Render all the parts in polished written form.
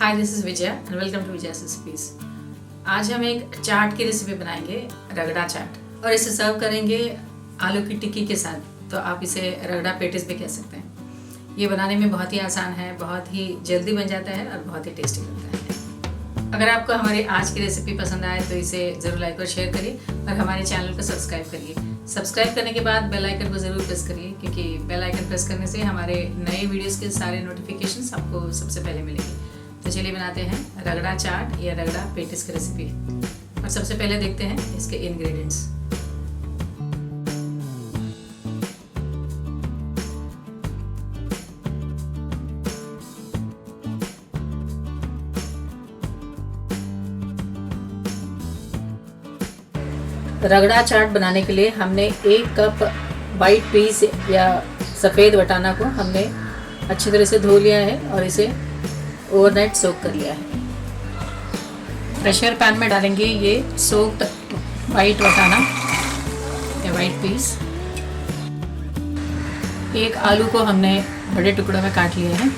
Hi, this is Vijay and welcome to Vijay's recipes. आज हम एक चाट की रेसिपी बनाएंगे, रगड़ा चाट, और इसे सर्व करेंगे आलू की टिक्की के साथ। तो आप इसे रगड़ा पेटिस भी कह सकते हैं। ये बनाने में बहुत ही आसान है, बहुत ही जल्दी बन जाता है और बहुत ही टेस्टी बनता है। अगर आपको हमारी आज की रेसिपी पसंद आए तो इसे ज़रूर लाइक और शेयर करिए और हमारे चैनल को सब्सक्राइब करिए। सब्सक्राइब करने के बाद बेल आइकन को ज़रूर प्रेस करिए, क्योंकि बेल आइकन प्रेस करने से हमारे नए वीडियोस के सारे नोटिफिकेशंस आपको सबसे पहले मिलेंगे। तो चलिए बनाते हैं रगड़ा चाट या रगड़ा पेटिस की रेसिपी। और सबसे पहले देखते हैं इसके इंग्रेडिएंट्स। रगड़ा चाट बनाने के लिए हमने 1 कप वाइट पीस या सफ़ेद वटाना को हमने अच्छी तरह से धो लिया है और इसे ओवरनाइट सोक कर लिया है। प्रेशर पैन में डालेंगे ये सोक्ड वाइट वटाना या वाइट पीस। 1 आलू को हमने बड़े टुकड़ों में काट लिया है।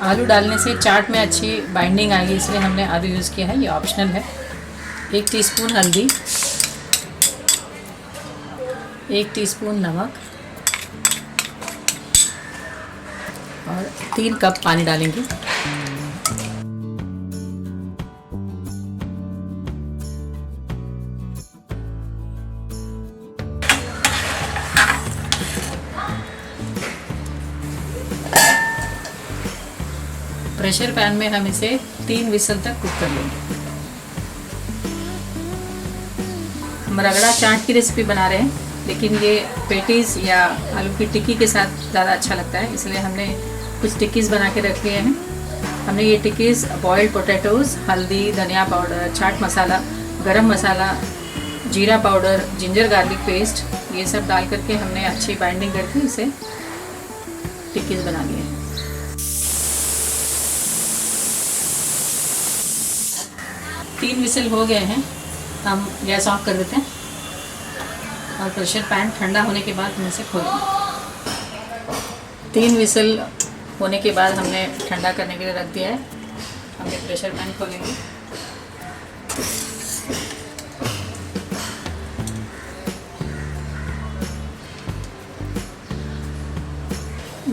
आलू डालने से चाट में अच्छी बाइंडिंग आएगी, इसलिए हमने आलू यूज़ किया है। ये ऑप्शनल है। 1 टीस्पून हल्दी, 1 टीस्पून नमक और 3 कप पानी डालेंगे। प्रेशर पैन में हम इसे 3 विसल तक कुक कर लेंगे। हम रगड़ा चाट की रेसिपी बना रहे हैं, लेकिन ये पेटीज या आलू की टिक्की के साथ ज़्यादा अच्छा लगता है, इसलिए हमने कुछ टिक्कीज़ बना के रख लिए हैं। हमने ये टिक्कीज़ बॉइल्ड पोटैटोज़, हल्दी, धनिया पाउडर, चाट मसाला, गरम मसाला, जीरा पाउडर, जिंजर गार्लिक पेस्ट, ये सब डाल करके हमने अच्छी बाइंडिंग करके इसे टिक्कीज़ बना लिए हैं। तीन विसल हो गए हैं, हम गैस ऑफ कर देते हैं और प्रेशर पैन ठंडा होने के बाद हम इसे खोलेंगे। 3 विसल होने के बाद हमने ठंडा करने के लिए रख दिया है। हमने प्रेशर पैन खोलेंगे।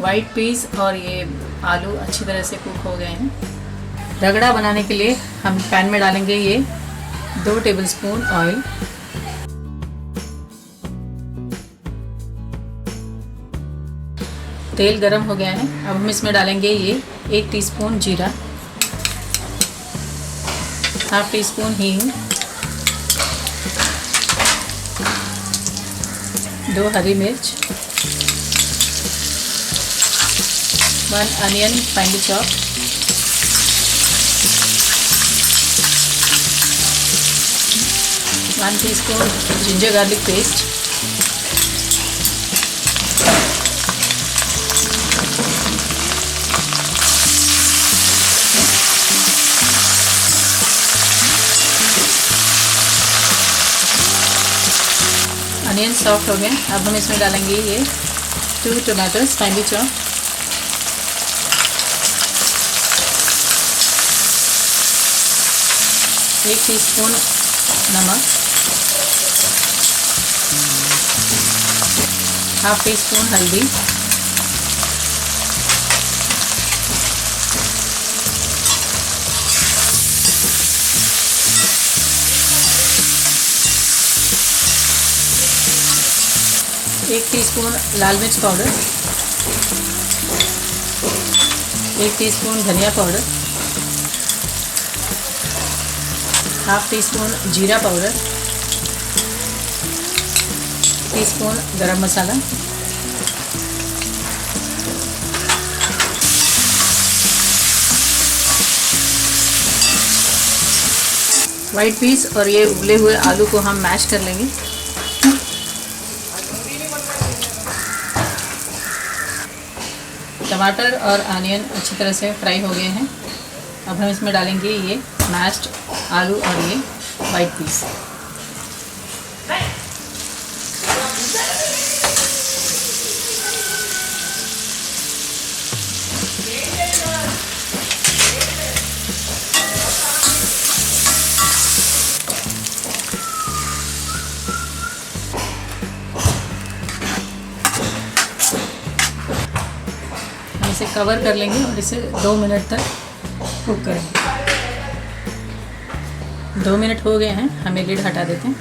वाइट पीस और ये आलू अच्छी तरह से कुक हो गए हैं। रगड़ा बनाने के लिए हम पैन में डालेंगे ये 2 टेबलस्पून ऑयल, तेल गरम हो गया है। अब हम इसमें डालेंगे ये 1 टीस्पून जीरा, ½ टीस्पून हींग, 2 हरी मिर्च, 1 onion finally chop, 1 teaspoon ginger garlic paste, onion soft हो गए। अब हम इसमें डालेंगे ये 2 टमाटोज फाइनली चॉप, एक टीस्पून नमक, ½ टीस्पून हल्दी, एक टीस्पून लाल मिर्च पाउडर, 1 टीस्पून धनिया पाउडर, ½ टीस्पून जीरा पाउडर, टीस्पून गरम मसाला, वाइट पीस और ये उबले हुए आलू को हम मैश कर लेंगे। टमाटर और अनियन अच्छी तरह से फ्राई हो गए हैं। अब हम इसमें डालेंगे ये मैश्ड आलू और ये वाइट पीस। इसे कवर कर लेंगे और इसे 2 मिनट तक कुक करेंगे। 2 मिनट हो गए हैं, हमें लिड हटा देते हैं।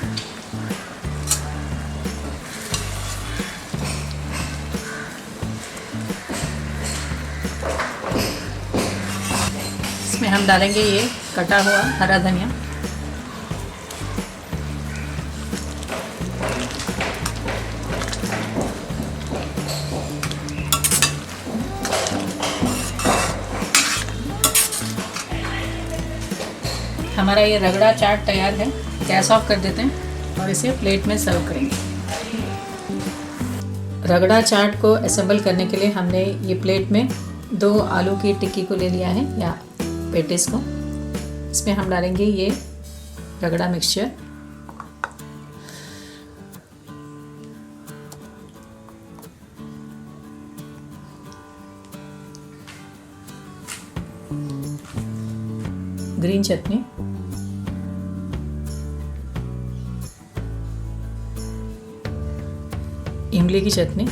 इसमें हम डालेंगे ये कटा हुआ हरा धनिया, हमारा ये रगड़ा चाट तैयार है। गैस ऑफ कर देते हैं और इसे प्लेट में सर्व करेंगे। रगड़ा चाट को असेंबल करने के लिए हमने ये प्लेट में 2 आलू की टिक्की को ले लिया है या पेटिस को। इसमें हम डालेंगे ये रगड़ा मिक्सचर, ग्रीन चटनी, इमली की chutney,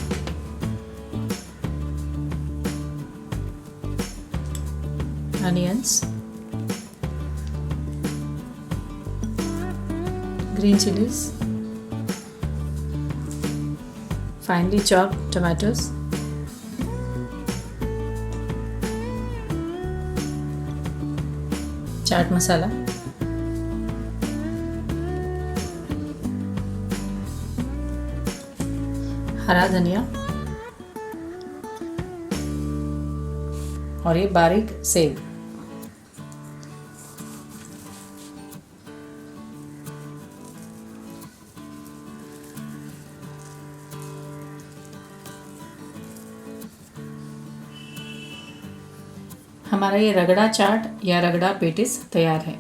onions, green chilies, finely chopped tomatoes, chaat masala, हरा धनिया और ये बारीक सेब। हमारा ये रगड़ा चाट या रगड़ा पेटिस तैयार है।